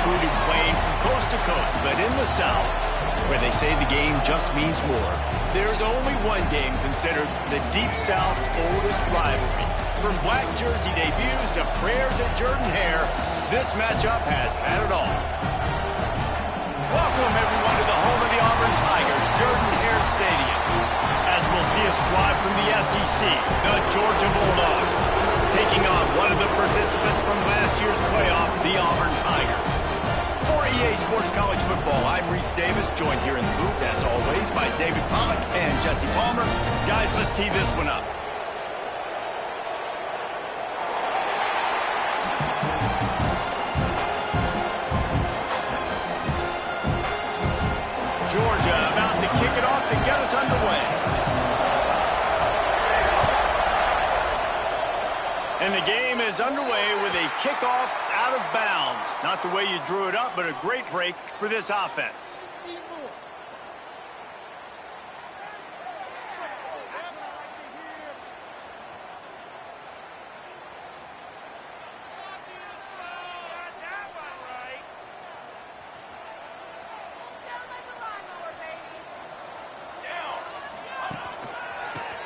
recruited playing from coast to coast, but in the South, where they say the game just means more, there's only one game considered the Deep South's oldest rivalry. From black jersey debuts to prayers at Jordan Hare, this matchup has had it all. Welcome, everyone, to the home of the Auburn Tigers, Jordan Hare Stadium. As we'll see a squad from the SEC, the Georgia Bulldogs, taking on one of the participants from last year's playoff, the Auburn Tigers. For EA Sports College Football, I'm Reese Davis, joined here in the booth, as always, by David Pollack and Jesse Palmer. Guys, let's tee this one up. Georgia about to kick it off to get us underway. And the game is underway with a kickoff out of bounds. Not the way you drew it up, but a great break for this offense.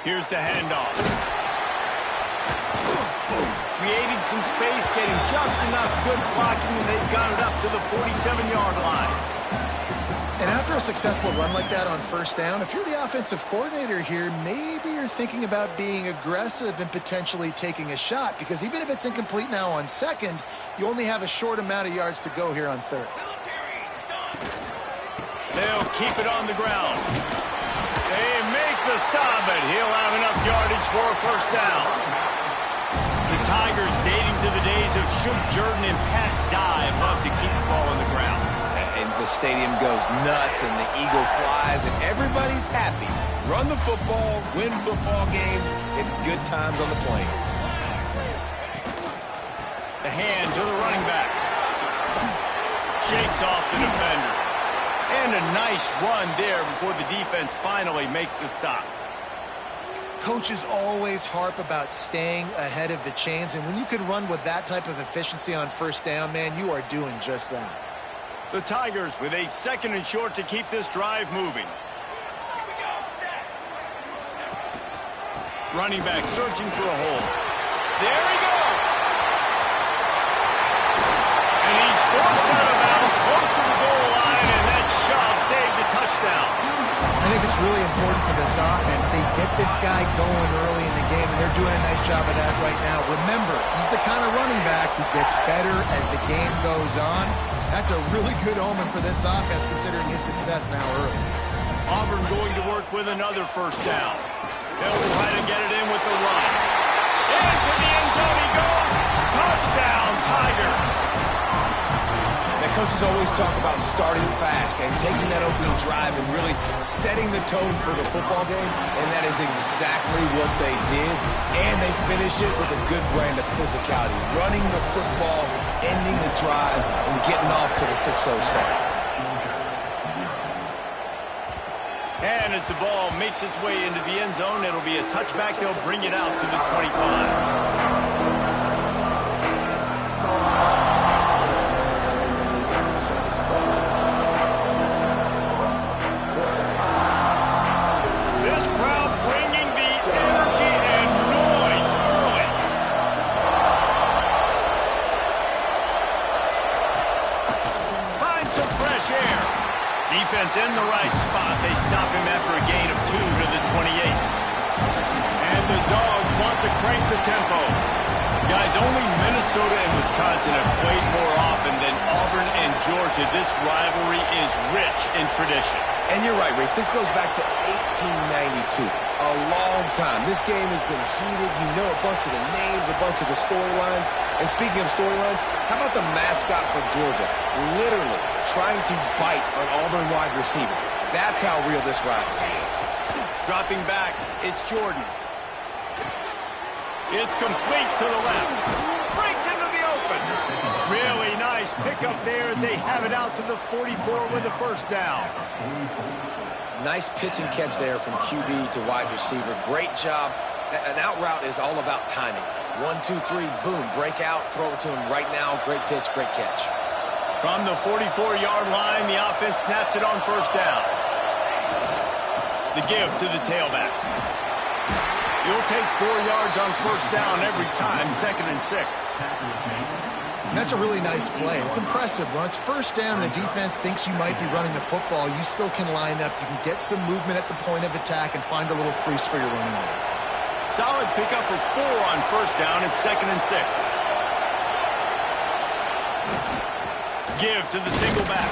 Here's the handoff. Creating some space, getting just enough good blocking, and they've got it up to the 47-yard line. And after a successful run like that on first down, if you're the offensive coordinator here, maybe you're thinking about being aggressive and potentially taking a shot, because even if it's incomplete now on second, you only have a short amount of yards to go here on third. They'll keep it on the ground. They make the stop, but he'll have enough yardage for a first down. The Tigers, dating to the days of Shook Jordan and Pat Dye, love to keep the ball on the ground. And the stadium goes nuts, and the eagle flies, and everybody's happy. Run the football, win football games. It's good times on the plains. The hand to the running back. Shakes off the defender. And a nice run there before the defense finally makes the stop. Coaches always harp about staying ahead of the chains, and when you can run with that type of efficiency on first down, man, you are doing just that. The Tigers with a second and short to keep this drive moving. Running back searching for a hole. There he goes! And he's forced out of bounds close to the goal line, and that shove saved the touchdown. I think it's really important for this offense. They get this guy going early in the game, and they're doing a nice job of that right now. Remember, he's the kind of running back who gets better as the game goes on. That's a really good omen for this offense, considering his success now early. Auburn going to work with another first down. They'll try to get it in with the run. Into the end zone he goes. Touchdown, Tigers. The coaches always talk about starting fast and taking that opening drive and really setting the tone for the football game, and that is exactly what they did, and they finish it with a good brand of physicality, running the football, ending the drive, and getting off to the 6-0 start. And as the ball makes its way into the end zone, it'll be a touchback. They'll bring it out to the 25. Defense in the right spot. They stop him after a gain of 2 to the 28. And the Dogs want to crank the tempo. Guys, only Minnesota and Wisconsin have played more often than Auburn and Georgia. This rivalry is rich in tradition. And you're right, Reese. This goes back to 1892. A long time. This game has been heated. You know a bunch of the names, a bunch of the storylines. And speaking of storylines, how about the mascot for Georgia? Literally trying to bite an Auburn wide receiver. That's how real this rivalry is. Dropping back, it's Jordan. It's complete to the left. Breaks into the open. Really nice pickup there as they have it out to the 44 with the first down. Nice pitch and catch there from QB to wide receiver. Great job. An out route is all about timing. 1, 2, 3, boom, break out, throw it to him right now. Great pitch, great catch. From the 44-yard line, the offense snaps it on first down. The give to the tailback. You'll take 4 yards on first down every time, 2nd and 6. And that's a really nice play. It's impressive. When it's first down and the defense thinks you might be running the football, you still can line up. You can get some movement at the point of attack and find a little crease for your running back. Solid pickup of 4 on first down. It's 2nd and 6. Give to the single back.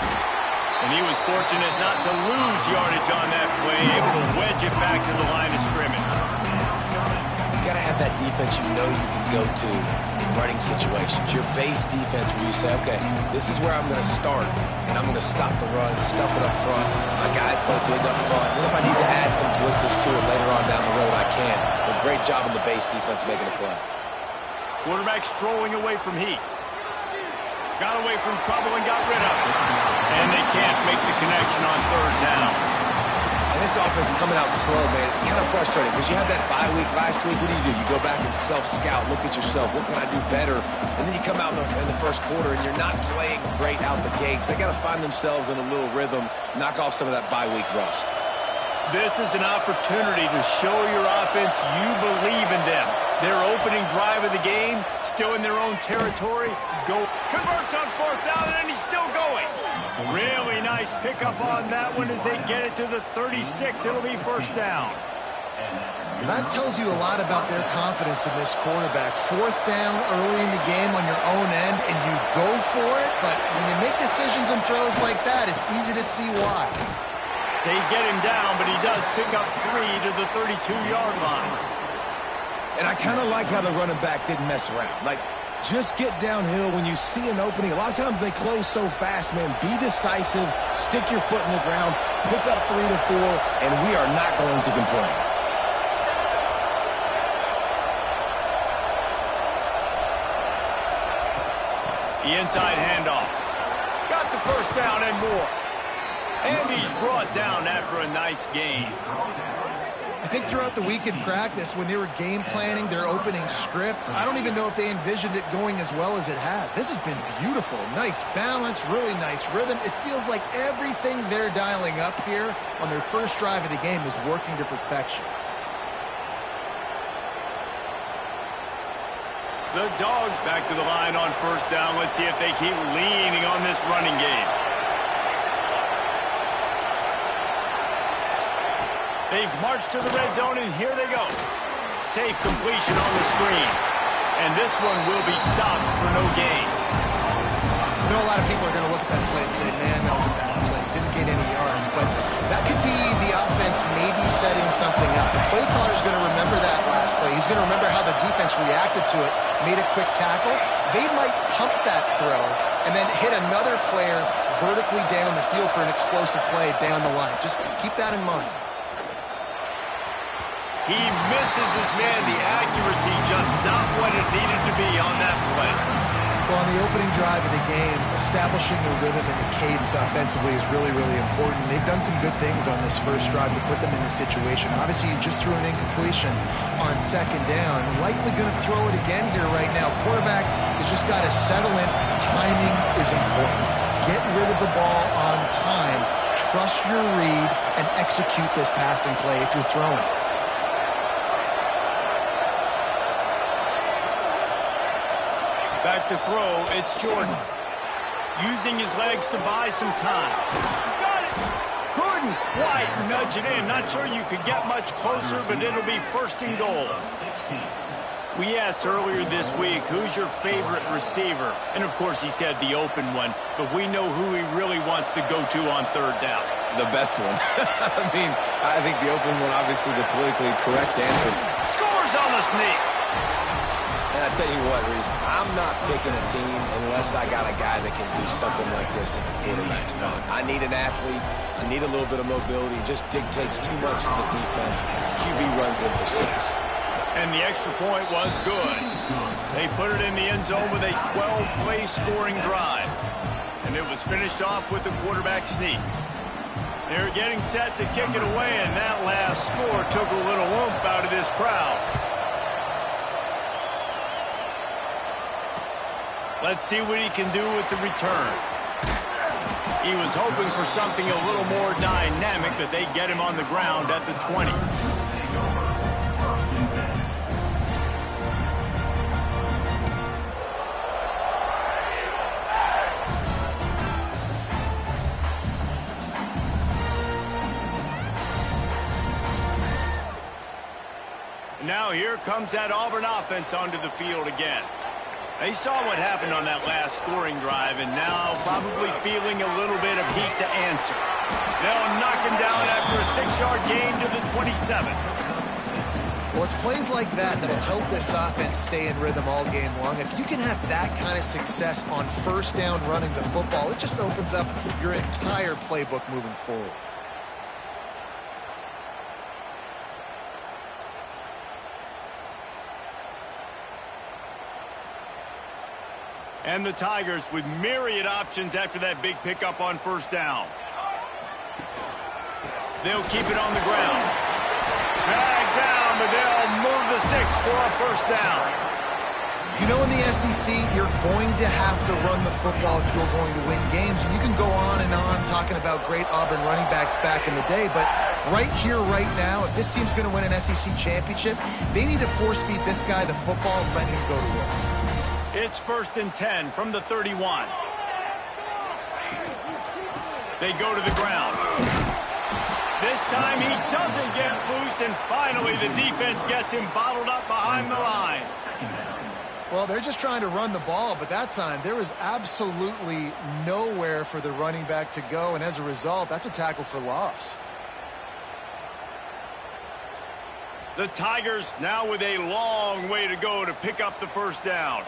And he was fortunate not to lose yardage on that play, able to wedge it back to the line of scrimmage. You got to have that defense you know you can go to in running situations. Your base defense where you say, okay, this is where I'm going to start, and I'm going to stop the run, stuff it up front. My guys play big up front. And if I need to add some blitzes to it later on down the road, I can. But great job in the base defense making a play. Quarterback strolling away from heat. Got away from trouble and got rid of it. And they can't make the connection on third down. And this offense coming out slow, man. Kind of frustrating because you had that bye week last week. What do? You go back and self-scout, look at yourself. What can I do better? And then you come out in the first quarter and you're not playing great out the gates. They got to find themselves in a little rhythm, knock off some of that bye week rust. This is an opportunity to show your offense you believe in them. Their opening drive of the game, still in their own territory, converts on fourth down, and then he's still going. Really nice pickup on that one as they get it to the 36. It'll be first down. That tells you a lot about their confidence in this quarterback. Fourth down early in the game on your own end, and you go for it, but when you make decisions and throws like that, it's easy to see why. They get him down, but he does pick up 3 to the 32-yard line. And I kind of like how the running back didn't mess around. Like, just get downhill when you see an opening. A lot of times they close so fast, man. Be decisive, stick your foot in the ground, pick up 3 to 4, and we are not going to complain. The inside handoff. Got the first down and more. And he's brought down after a nice gain. I think throughout the week in practice, when they were game planning their opening script, I don't even know if they envisioned it going as well as it has. This has been beautiful. Nice balance, really nice rhythm. It feels like everything they're dialing up here on their first drive of the game is working to perfection. The Dogs back to the line on first down. Let's see if they keep leaning on this running game. They've marched to the red zone, and here they go. Safe completion on the screen. And this one will be stopped for no gain. I know a lot of people are going to look at that play and say, man, that was a bad play. Didn't gain any yards. But that could be the offense maybe setting something up. The play caller is going to remember that last play. He's going to remember how the defense reacted to it, made a quick tackle. They might pump that throw and then hit another player vertically down the field for an explosive play down the line. Just keep that in mind. He misses his man. The accuracy just not what it needed to be on that play. Well, on the opening drive of the game, establishing the rhythm and the cadence offensively is really, really important. They've done some good things on this first drive to put them in this situation. Obviously, you just threw an incompletion on second down. Likely going to throw it again here right now. Quarterback has just got to settle in. Timing is important. Get rid of the ball on time. Trust your read and execute this passing play if you're throwing. Back to throw, it's Jordan. Using his legs to buy some time. Got it! Couldn't quite nudge it in. Not sure you could get much closer, but it'll be first and goal. We asked earlier this week, who's your favorite receiver? And, of course, he said the open one, but we know who he really wants to go to on third down. The best one. I think the open one, obviously the politically correct answer. Scores on the sneak. And I tell you what, Reese, I'm not picking a team unless I got a guy that can do something like this at the quarterback spot. I need an athlete. I need a little bit of mobility. It just dictates too much to the defense. QB runs in for 6. And the extra point was good. They put it in the end zone with a 12-play scoring drive. And it was finished off with a quarterback sneak. They're getting set to kick it away, and that last score took a little oomph out of this crowd. Let's see what he can do with the return. He was hoping for something a little more dynamic, but they get him on the ground at the 20. Now here comes that Auburn offense onto the field again. They saw what happened on that last scoring drive, and now probably feeling a little bit of heat to answer. They'll knock him down after a 6-yard gain to the 27. Well, it's plays like that that'll help this offense stay in rhythm all game long. If you can have that kind of success on first down running the football, it just opens up your entire playbook moving forward. And the Tigers with myriad options after that big pickup on first down. They'll keep it on the ground. Bag down, but they'll move the sticks for a first down. You know, in the SEC, you're going to have to run the football if you're going to win games. And you can go on and on talking about great Auburn running backs back in the day, but right here, right now, if this team's going to win an SEC championship, they need to force feed this guy the football and let him go to work. It's 1st and 10 from the 31. They go to the ground. This time he doesn't get loose, and finally the defense gets him bottled up behind the line. Well, they're just trying to run the ball, but that time there was absolutely nowhere for the running back to go, and as a result, that's a tackle for loss. The Tigers now with a long way to go to pick up the first down.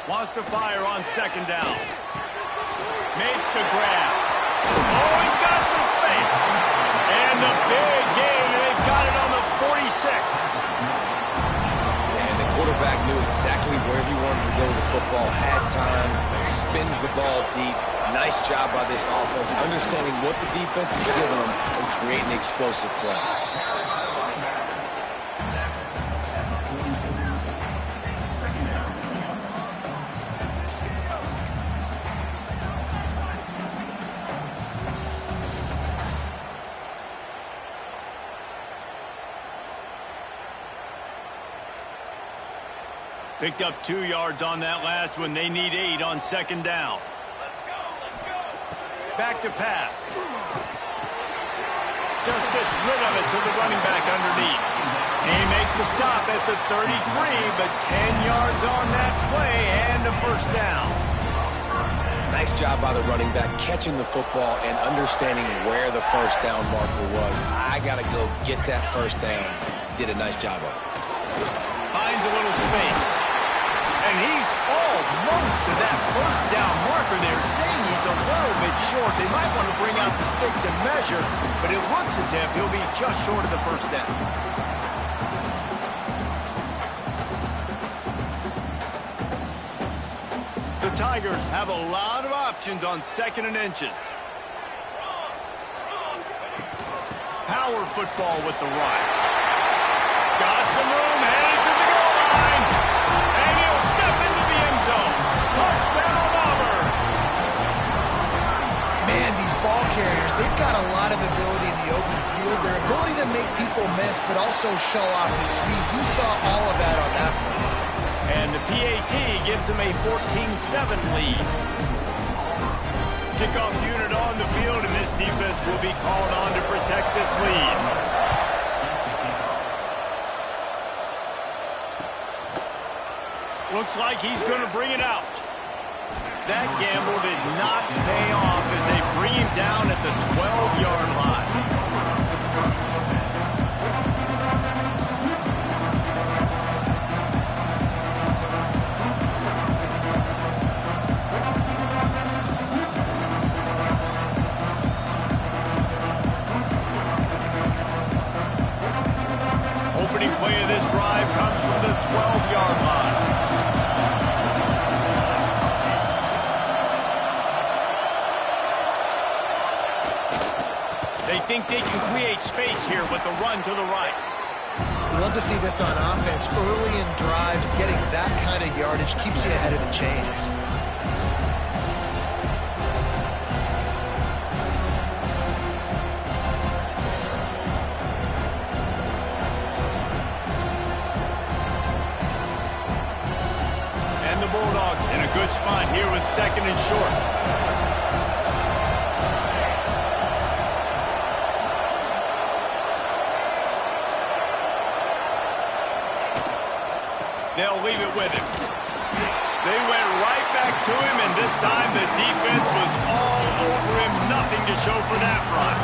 Wants to fire on second down. Makes the grab. Oh, he's got some space. And the big gain, and they've got it on the 46. And the quarterback knew exactly where he wanted to go with the football, had time, spins the ball deep. Nice job by this offense, understanding what the defense is giving them and creating explosive play. Picked up 2 yards on that last one. They need 8 on second down. Back to pass. Just gets rid of it to the running back underneath. He makes the stop at the 33, but 10 yards on that play and a first down. Nice job by the running back catching the football and understanding where the first down marker was. I got to go get that first down. Did a nice job of it. Finds a little space. And he's almost to that first down marker there, saying he's a little bit short. They might want to bring out the sticks and measure, but it looks as if he'll be just short of the first down. The Tigers have a lot of options on 2nd and inches. Power football with the run. Got some room, headed to the goal line. And he'll step into the end zone. Touchdown, Auburn. Man, these ball carriers, they've got a lot of ability in the open field. Their ability to make people miss, but also show off the speed. You saw all of that on that play. And the PAT gives them a 14-7 lead. Kickoff unit on the field, and this defense will be called on to protect this lead. Looks like he's going to bring it out. That gamble did not pay off as they bring him down at the 12-yard line. Opening play of this drive comes from the 12-yard line. They think they can create space here with the run to the right. You love to see this on offense. Early in drives, getting that kind of yardage keeps you ahead of the chains. running short. They'll leave it with him. They went right back to him, and this time the defense was all over him. Nothing to show for that run.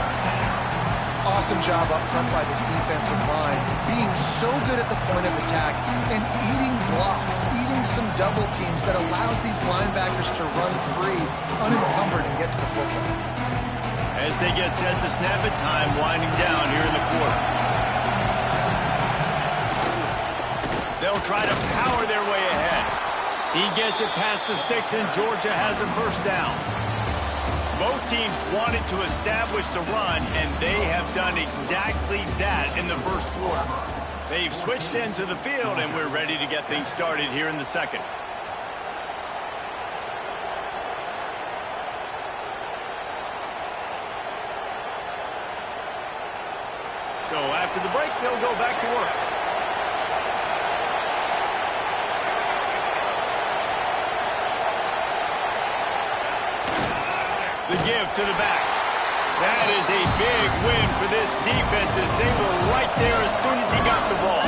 Awesome job up front by this defensive line, being so good at the point of attack and eating blocks, eating some double teams that allows these linebackers to run free, unencumbered, and get to the football. As they get set to snap it, time winding down here in the quarter. They'll try to power their way ahead. He gets it past the sticks, and Georgia has a first down. Both teams wanted to establish the run, and they have done exactly that in the first quarter. They've switched into the field, and we're ready to get things started here in the second. So after the break, they'll go back to work. The give to the back. That is a big win for this defense as they were right there as soon as he got the ball.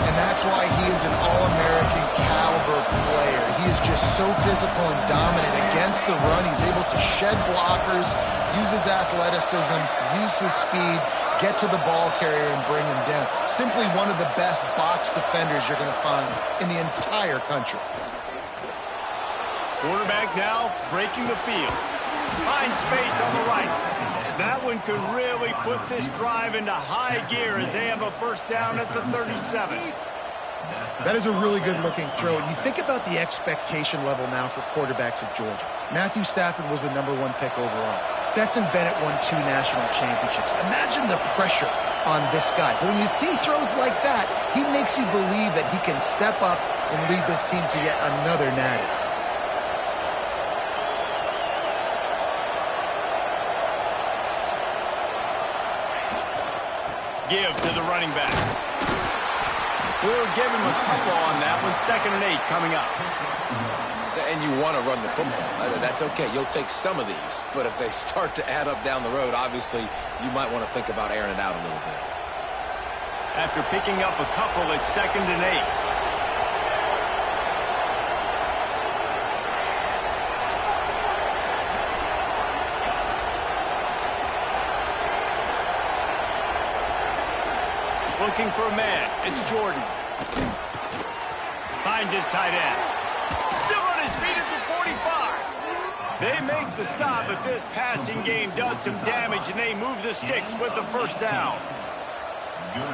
And that's why he is an All-American caliber player. He is just so physical and dominant against the run. He's able to shed blockers, use his athleticism, use his speed, get to the ball carrier and bring him down. Simply one of the best box defenders you're going to find in the entire country. Quarterback now breaking the field. Finds space on the right. That one could really put this drive into high gear as they have a first down at the 37. That is a really good-looking throw. And you think about the expectation level now for quarterbacks at Georgia. Matthew Stafford was the #1 pick overall. Stetson Bennett won 2 national championships. Imagine the pressure on this guy. But when you see throws like that, he makes you believe that he can step up and lead this team to yet another natty. Give to the running back. We'll give him a couple on that one. 2nd and 8 coming up. And you want to run the football. That's okay. You'll take some of these. But if they start to add up down the road, obviously, you might want to think about airing it out a little bit. After picking up a couple, it's 2nd and 8. Looking for a man. It's Jordan. Finds his tight end. Still on his feet at the 45. They make the stop, but this passing game does some damage, and they move the sticks with the first down.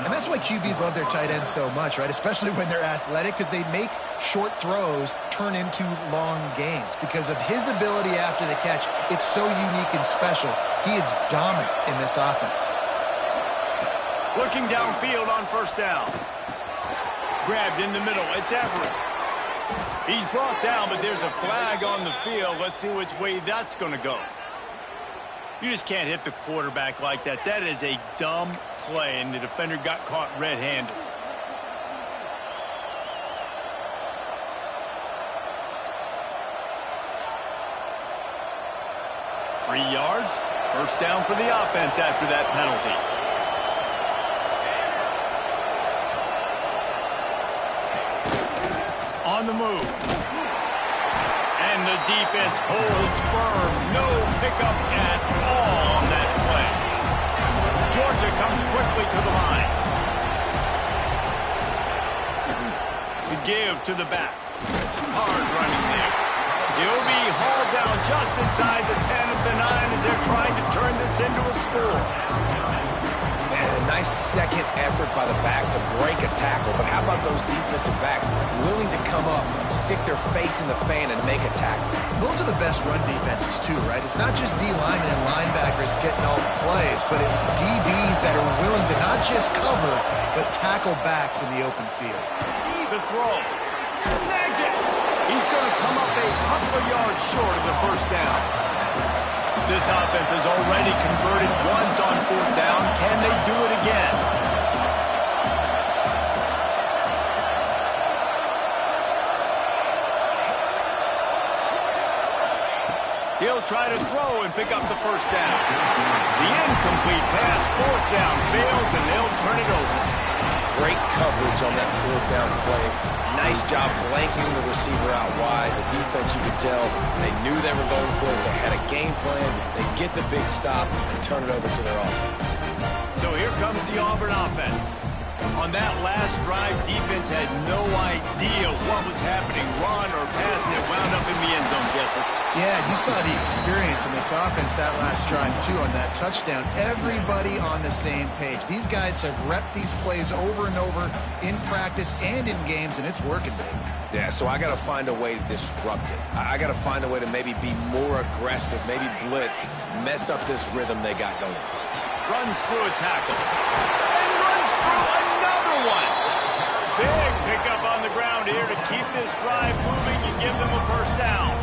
And that's why QBs love their tight ends so much, right? Especially when they're athletic, because they make short throws turn into long gains. Because of his ability after the catch, it's so unique and special. He is dominant in this offense. Looking downfield on first down. Grabbed in the middle. It's Everett. He's brought down, but there's a flag on the field. Let's see which way that's going to go. You just can't hit the quarterback like that. That is a dumb play, and the defender got caught red-handed. Free yards. First down for the offense after that penalty. On the move. And the defense holds firm. No pickup at all on that play. Georgia comes quickly to the line. The give to the back. Hard running there. He'll be hauled down just inside the 10 at the 9 as they're trying to turn this into a score. And a nice second effort by the back to break a tackle. But how about those defensive backs willing to come up, stick their face in the fan, and make a tackle? Those are the best run defenses, too, right? It's not just D-linemen and linebackers getting all the plays, but it's DBs that are willing to not just cover, but tackle backs in the open field. The throw. Snags it. He's going to come up a couple of yards short of the first down. This offense has already converted once on 4th down. Can they do it again? He'll try to throw and pick up the first down. The incomplete pass, fourth down, fails, and they'll turn it over. Great coverage on that fourth down play. Nice job blanking the receiver out wide. The defense, you could tell, they knew they were going for it. They had a game plan. They get the big stop and turn it over to their offense. So here comes the Auburn offense. On that last drive, defense had no idea what was happening. Run or pass, and it wound up in the end zone, Jesse. Yeah, you saw the experience in this offense that last drive, too, on that touchdown. Everybody on the same page. These guys have repped these plays over and over in practice and in games, and it's working, baby. Yeah, so I got to find a way to disrupt it. I got to find a way to maybe be more aggressive, maybe blitz, mess up this rhythm they got going. Runs through a tackle. And runs through another one. Big pickup on the ground here to keep this drive moving and give them a first down.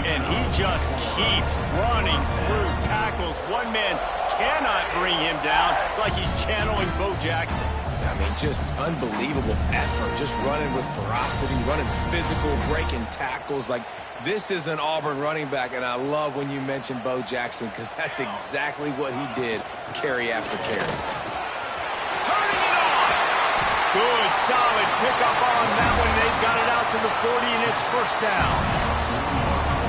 And he just keeps running through tackles. One man cannot bring him down. It's like he's channeling Bo Jackson. I mean, just unbelievable effort. Just running with ferocity, running physical, breaking tackles. Like, this is an Auburn running back, and I love when you mention Bo Jackson because that's exactly what he did, carry after carry. Turning it on! Good, solid pickup on that one. They've got it out to the 40, and it's first down.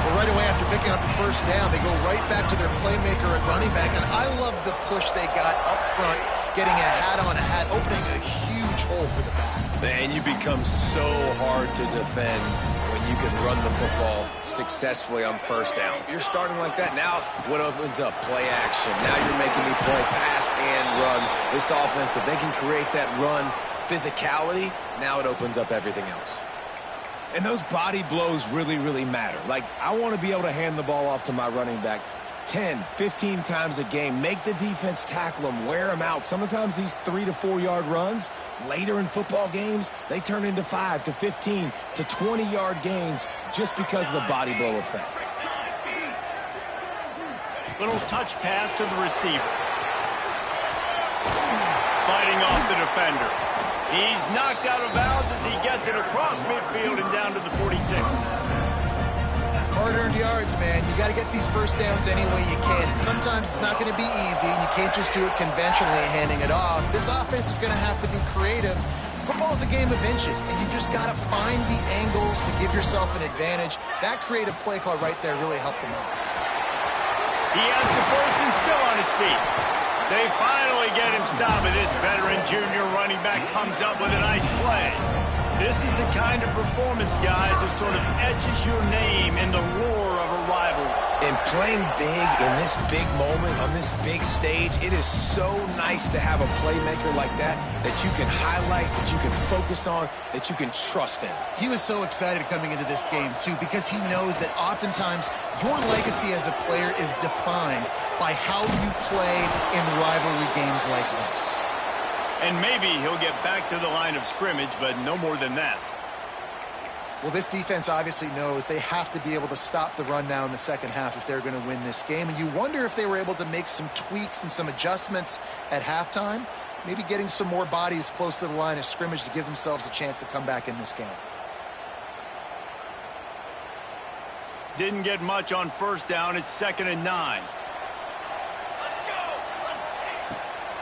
Well, right away after picking up the first down, they go right back to their playmaker at running back, and I love the push they got up front, getting a hat on a hat, opening a huge hole for the back. Man, you become so hard to defend when you can run the football successfully on first down. If you're starting like that, now what opens up? Play action. Now you're making me play pass and run. This offense, if they can create that run physicality, now it opens up everything else. And those body blows really, really matter. Like, I want to be able to hand the ball off to my running back 10, 15 times a game. Make the defense tackle them, wear them out. Sometimes these 3 to 4 yard runs, later in football games, they turn into 5 to 15 to 20 yard gains just because of the body blow effect. Little touch pass to the receiver. Fighting off the defender. He's knocked out of bounds as he gets it across midfield and down to the 46. Hard-earned yards, man. You got to get these first downs any way you can. And sometimes it's not going to be easy, and you can't just do it conventionally handing it off. This offense is going to have to be creative. Football's a game of inches, and you just got to find the angles to give yourself an advantage. That creative play call right there really helped them out. He has the first and still on his feet. They finally get him stopped, and this veteran junior running back comes up with a nice play. This is the kind of performance, guys, that sort of etches your name in the roar of a rivalry. And playing big in this big moment, on this big stage, it is so nice to have a playmaker like that you can highlight, that you can focus on, that you can trust in. He was so excited coming into this game, too, because he knows that oftentimes your legacy as a player is defined by how you play in rivalry games like this. And maybe he'll get back to the line of scrimmage, but no more than that. Well, this defense obviously knows they have to be able to stop the run now in the second half if they're going to win this game. And you wonder if they were able to make some tweaks and some adjustments at halftime, maybe getting some more bodies close to the line of scrimmage to give themselves a chance to come back in this game. Didn't get much on first down. It's 2nd and 9.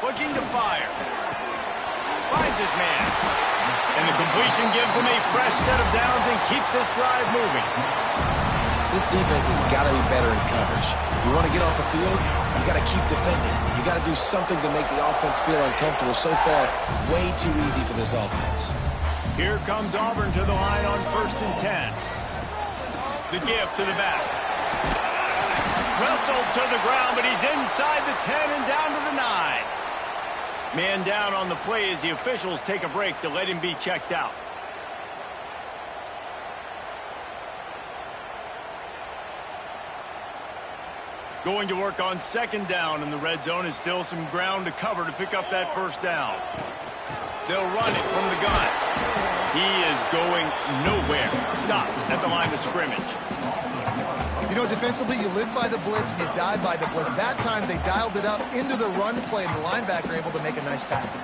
Looking to fire. Finds his man. And the completion gives him a fresh set of downs and keeps this drive moving. This defense has got to be better in coverage. You want to get off the field, you got to keep defending. You got to do something to make the offense feel uncomfortable. So far, way too easy for this offense. Here comes Auburn to the line on 1st and 10. The gift to the back. Wrestled to the ground, but he's inside the 10 and down to the 9. Man down on the play as the officials take a break to let him be checked out. Going to work on 2nd down in the red zone, and still some ground to cover to pick up that first down. They'll run it from the gun. He is going nowhere. Stopped at the line of scrimmage. You know, defensively, you live by the blitz and you die by the blitz. That time, they dialed it up into the run play, and the linebacker able to make a nice tackle.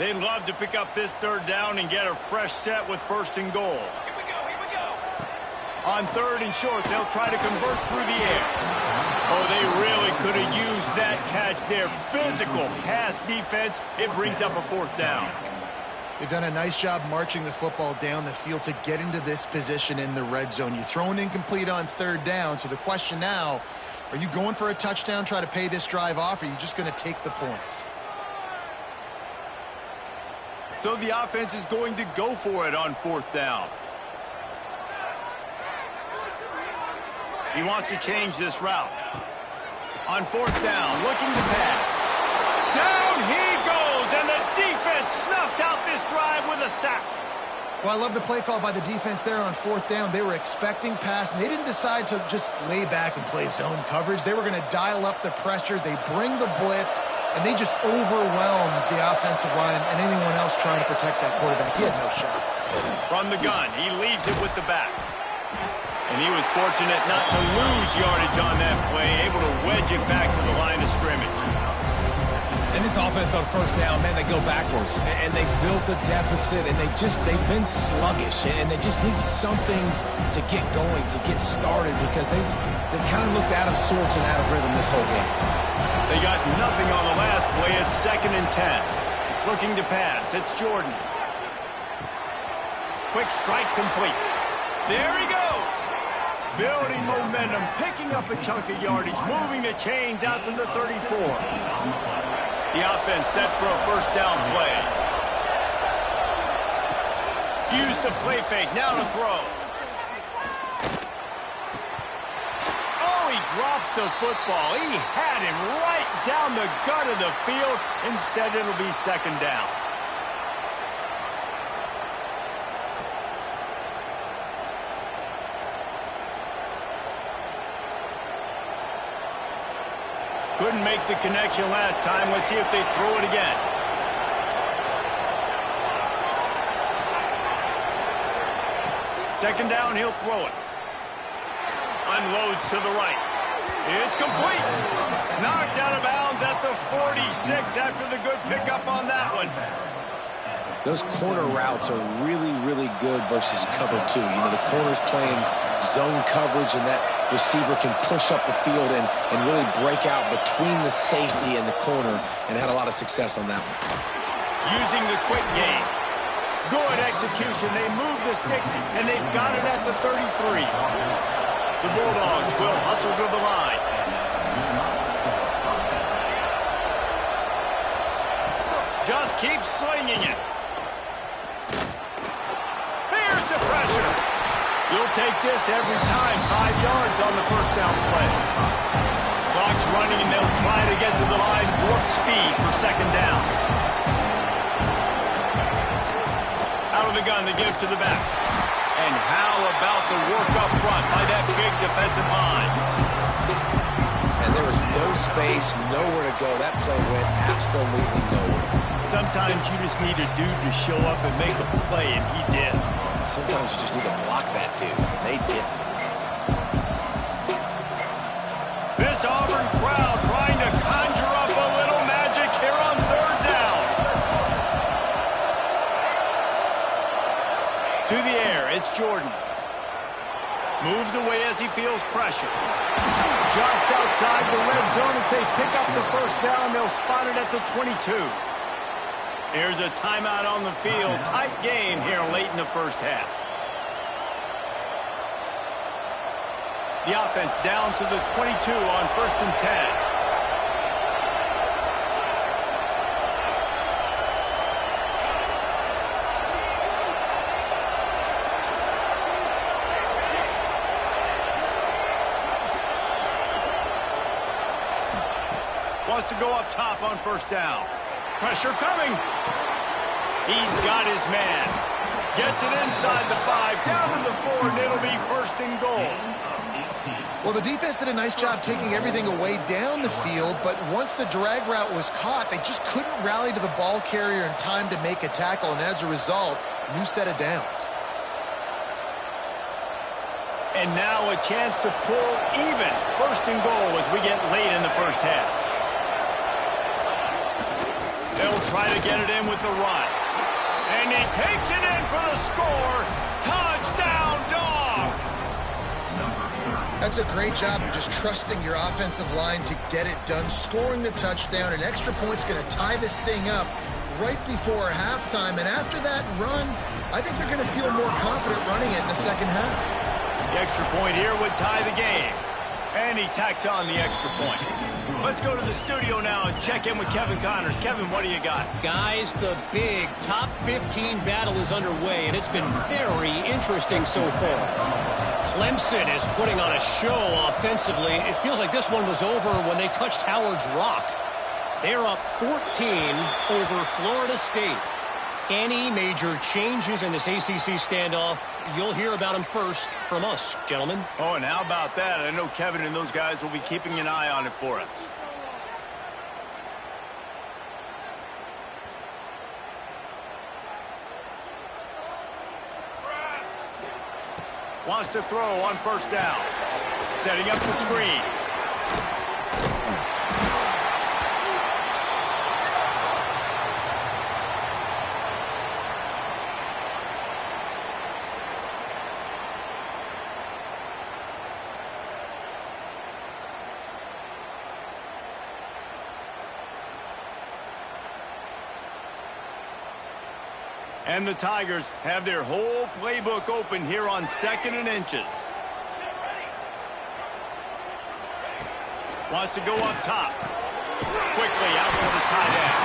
They'd love to pick up this third down and get a fresh set with first and goal. Here we go. On third and short, they'll try to convert through the air. Oh, they really could have used that catch there. Physical pass defense. It brings up a fourth down. They've done a nice job marching the football down the field to get into this position in the red zone. You throw an incomplete on third down, so the question now, are you going for a touchdown, try to pay this drive off, or are you just going to take the points? So the offense is going to go for it on fourth down. He wants to change this route. On fourth down, looking to pass. Down he goes, and the defense snuffs out this drive with a sack. Well, I love the play call by the defense there on fourth down. They were expecting pass, and they didn't decide to just lay back and play zone coverage. They were going to dial up the pressure. They bring the blitz, and they just overwhelmed the offensive line and anyone else trying to protect that quarterback. He had no shot. From the gun, he leaves it with the back. And he was fortunate not to lose yardage on that play, able to wedge it back to the line of scrimmage. And this offense on first down, man, they go backwards. And they built a deficit, and they've been sluggish. And they just need something to get going, to get started, because they've kind of looked out of sorts and out of rhythm this whole game. They got nothing on the last play. It's 2nd and 10. Looking to pass. It's Jordan. Quick strike complete. There he goes. Building momentum, picking up a chunk of yardage, moving the chains out to the 34. The offense set for a first down play. Use the play fake, now to throw. Oh, he drops the football. He had him right down the gut of the field. Instead, it'll be 2nd down. Couldn't make the connection last time. Let's see if they throw it again. Second down, he'll throw it. Unloads to the right. It's complete. Knocked out of bounds at the 46 after the good pickup on that one. Those corner routes are really, really good versus cover two. You know, the corner's playing zone coverage, and that receiver can push up the field and really break out between the safety and the corner, and had a lot of success on that one. Using the quick game. Good execution. They move the sticks, and they've got it at the 33. The Bulldogs will hustle to the line. Just keep slinging it. Here's the pressure. You'll take this every time. 5 yards on the first down play. Clock's running, and they'll try to get to the line warp speed for 2nd down. Out of the gun to give to the back. And how about the work up front by that big defensive line? And there was no space, nowhere to go. That play went absolutely nowhere. Sometimes you just need a dude to show up and make a play, and he did. Sometimes you just need to block that dude, and they didn't. This Auburn crowd trying to conjure up a little magic here on third down. To the air, it's Jordan. Moves away as he feels pressure. Just outside the red zone as they pick up the first down. They'll spot it at the 22. Here's a timeout on the field. Tight game here late in the first half. The offense down to the 22 on 1st and 10. Wants to go up top on first down. Pressure coming. He's got his man. Gets it inside the 5, down to the 4, and it'll be 1st and goal. Well, the defense did a nice job taking everything away down the field, but once the drag route was caught, they just couldn't rally to the ball carrier in time to make a tackle, and as a result, new set of downs. And now a chance to pull even 1st and goal as we get late in the first half. They'll try to get it in with the run. And he takes it in for the score. Touchdown, Dogs! That's a great job of just trusting your offensive line to get it done, scoring the touchdown. An extra point's going to tie this thing up right before halftime. And after that run, I think they're going to feel more confident running it in the second half. The extra point here would tie the game. And he tacks on the extra point. Let's go to the studio now and check in with Kevin Connors. Kevin, what do you got? Guys, the big top 15 battle is underway, and it's been very interesting so far. Clemson is putting on a show offensively. It feels like this one was over when they touched Howard's Rock. They're up 14 over Florida State. Any major changes in this ACC standoff, you'll hear about them first from us, gentlemen. Oh, and how about that? I know Kevin and those guys will be keeping an eye on it for us. Wants to throw on first down. Setting up the screen. And the Tigers have their whole playbook open here on 2nd and inches. Wants to go up top. Quickly out for the tight end.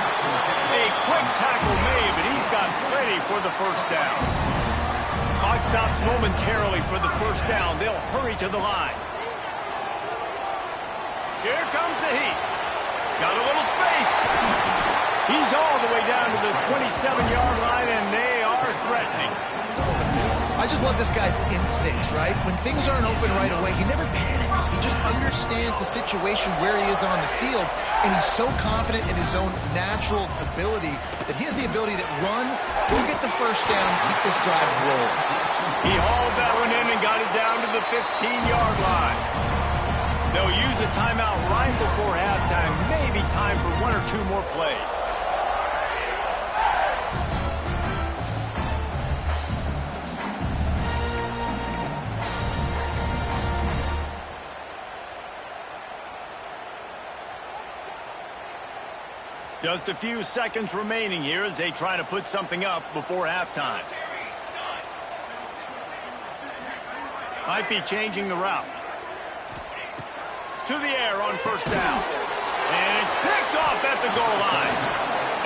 A quick tackle made, but he's got plenty for the first down. Clock stops momentarily for the first down. They'll hurry to the line. Here comes the heat. Got a little space. He's all the way down to the 27-yard line, and they are threatening. I just love this guy's instincts, right? When things aren't open right away, he never panics. He just understands the situation where he is on the field, and he's so confident in his own natural ability that he has the ability to run, go get the first down, keep this drive rolling. He hauled that one in and got it down to the 15-yard line. They'll use a timeout right before halftime, maybe time for one or two more plays. Just a few seconds remaining here as they try to put something up before halftime. Might be changing the route. To the air on first down. And it's picked off at the goal line.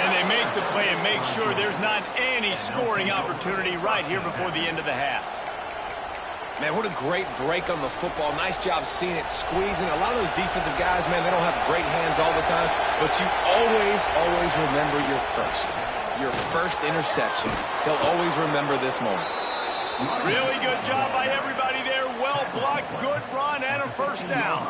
And they make the play and make sure there's not any scoring opportunity right here before the end of the half. Man, what a great break on the football. Nice job seeing it squeezing. A lot of those defensive guys, man, they don't have great hands all the time, but you always remember your first interception. They'll always remember this moment. Really good job by everybody there. Well blocked, good run, and a first down.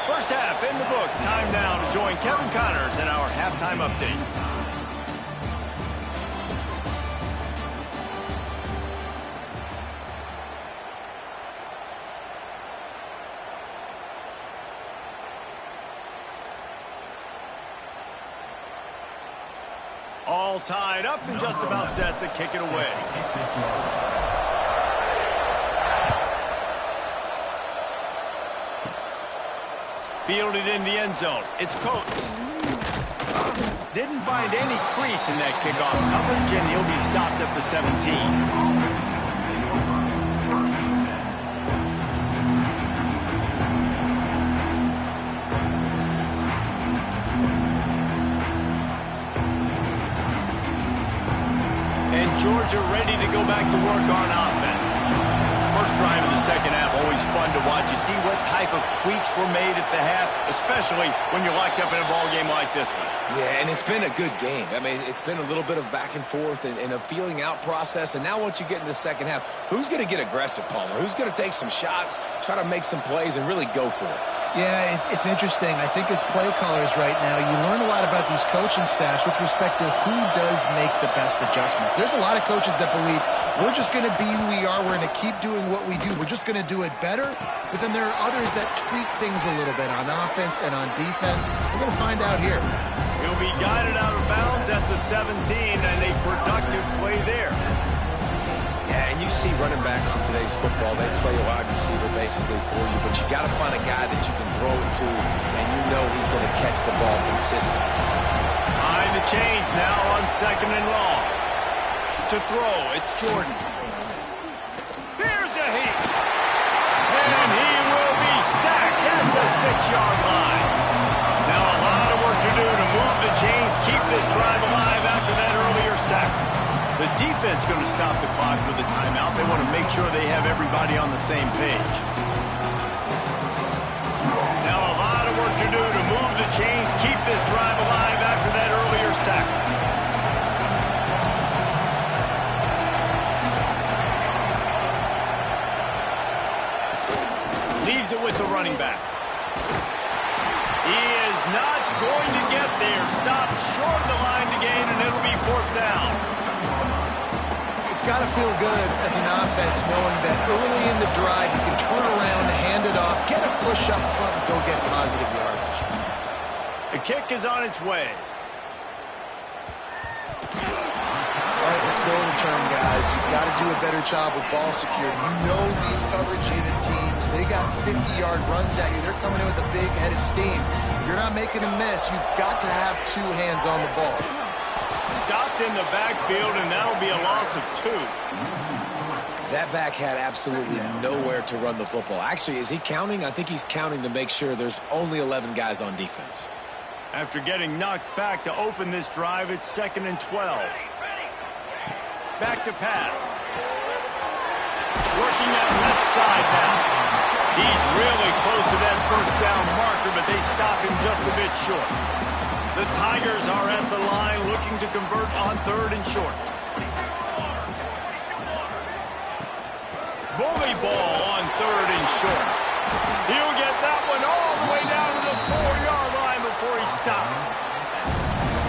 First half in the books. Time now to join Kevin Connors in our halftime update. All tied up and just about set to kick it away. Fielded in the end zone. It's Coates. Didn't find any crease in that kickoff coverage, and he'll be stopped at the 17. Georgia ready to go back to work on offense. First drive of the second half, always fun to watch. You see what type of tweaks were made at the half, especially when you're locked up in a ball game like this one. Yeah, and it's been a good game. I mean, it's been a little bit of back and forth and a feeling out process. And now once you get in the second half, who's going to get aggressive, Palmer? Who's going to take some shots, try to make some plays, and really go for it? Yeah, it's interesting. I think as play callers right now, you learn a lot about these coaching staffs with respect to who does make the best adjustments. There's a lot of coaches that believe we're just going to be who we are. We're going to keep doing what we do. We're just going to do it better. But then there are others that tweak things a little bit on offense and on defense. We're going to find out here. He'll be guided out of bounds at the 17 and a productive play there. Yeah, and you see running backs in today's football, they play a wide receiver basically for you, but you got to find a guy that you can throw it to, and you know he's going to catch the ball consistently. Behind the chains now on 2nd and long. To throw, it's Jordan. Here's a heat. And he will be sacked at the 6-yard line. Now a lot of work to do to move the chains, keep this drive alive after that earlier sack. The defense going to stop the clock with a timeout. They want to make sure they have everybody on the same page. Now a lot of work to do to move the chains, keep this drive alive after that earlier sack. Leaves it with the running back. He is not going to get there. Stopped short of the line to gain, and it'll be 4th down. It's got to feel good as an offense knowing that early in the drive you can turn around, hand it off, get a push up front, and go get positive yardage. The kick is on its way. All right, let's go to the turn, guys. You've got to do a better job with ball security. You know these coverage unit teams, they got 50-yard runs at you. They're coming in with a big head of steam. If you're not making a miss, you've got to have 2 hands on the ball. Stopped in the backfield, and that'll be a loss of 2. That back had absolutely nowhere to run the football. Actually, is he counting? I think he's counting to make sure there's only 11 guys on defense. After getting knocked back to open this drive, it's 2nd and 12. Back to pass. Working that left side now. He's really close to that 1st down marker, but they stop him just a bit short. The Tigers are at the line looking to convert on 3rd and short. Bully ball on 3rd and short. He'll get that one all the way down to the 4-yard line before he stopped.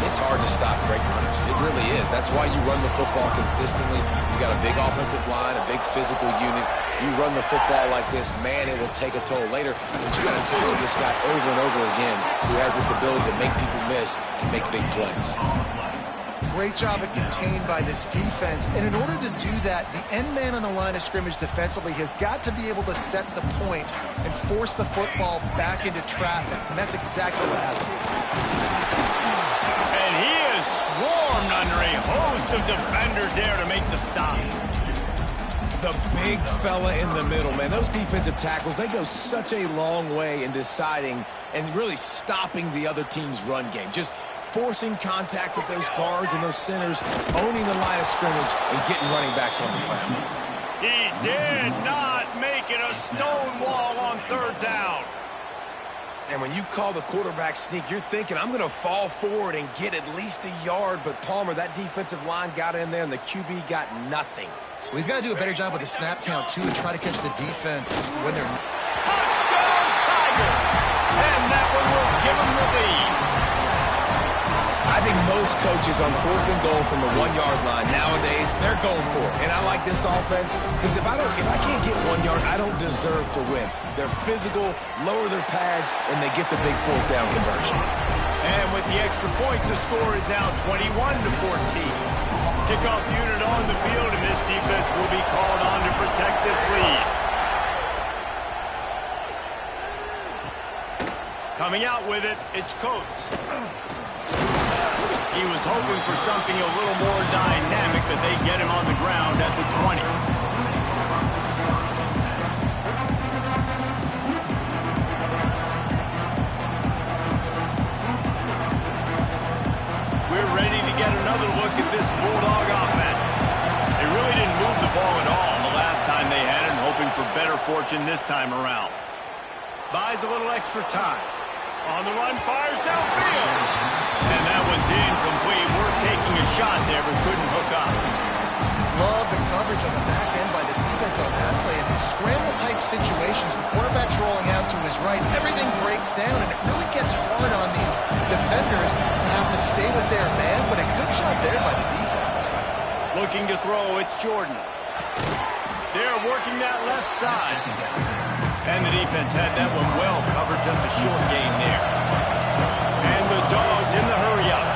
It's hard to stop great runners. It really is. That's why you run the football consistently. You got a big offensive line, a big physical unit. You run the football like this, man, it will take a toll later. But you got to tackle this guy over and over again who has this ability to make people miss and make big plays. Great job at contained by this defense. And in order to do that, the end man on the line of scrimmage defensively has got to be able to set the point and force the football back into traffic. And that's exactly what happened. And he is swarmed under a host of defenders there to make the stop. The big fella in the middle, man. Those defensive tackles, they go such a long way in deciding and really stopping the other team's run game. Just forcing contact with those guards and those centers, owning the line of scrimmage, and getting running backs on the ground. He did not make it a stone wall on 3rd down. And when you call the quarterback sneak, you're thinking, I'm going to fall forward and get at least a yard. But Palmer, that defensive line got in there, and the QB got nothing. Well, he's got to do a better job with the snap count, too, and try to catch the defense when they're... Touchdown, Tiger! And that one will give him the lead. I think most coaches on 4th and goal from the 1-yard line nowadays, they're going for it. And I like this offense because if I can't get 1 yard, I don't deserve to win. They're physical, lower their pads, and they get the big 4th down conversion. And with the extra point, the score is now 21-14. Kickoff unit on the field, and this defense will be called on to protect this lead. Coming out with it, it's Coates. He was hoping for something a little more dynamic, but they get him on the ground at the 20. We're ready to get another look at this Bulldog offense. They really didn't move the ball at all the last time they had it, hoping for better fortune this time around. Buys a little extra time. On the run, fires downfield. And that one's incomplete. We're taking a shot there, but couldn't hook up. Love the coverage on the back end by the defense. defense on that play. In these scramble-type situations, the quarterback's rolling out to his right. Everything breaks down, and it really gets hard on these defenders to have to stay with their man, but a good job there by the defense. Looking to throw, it's Jordan. They're working that left side. And the defense had that one well covered, just a short gain there. And the Dogs in the hurry-up.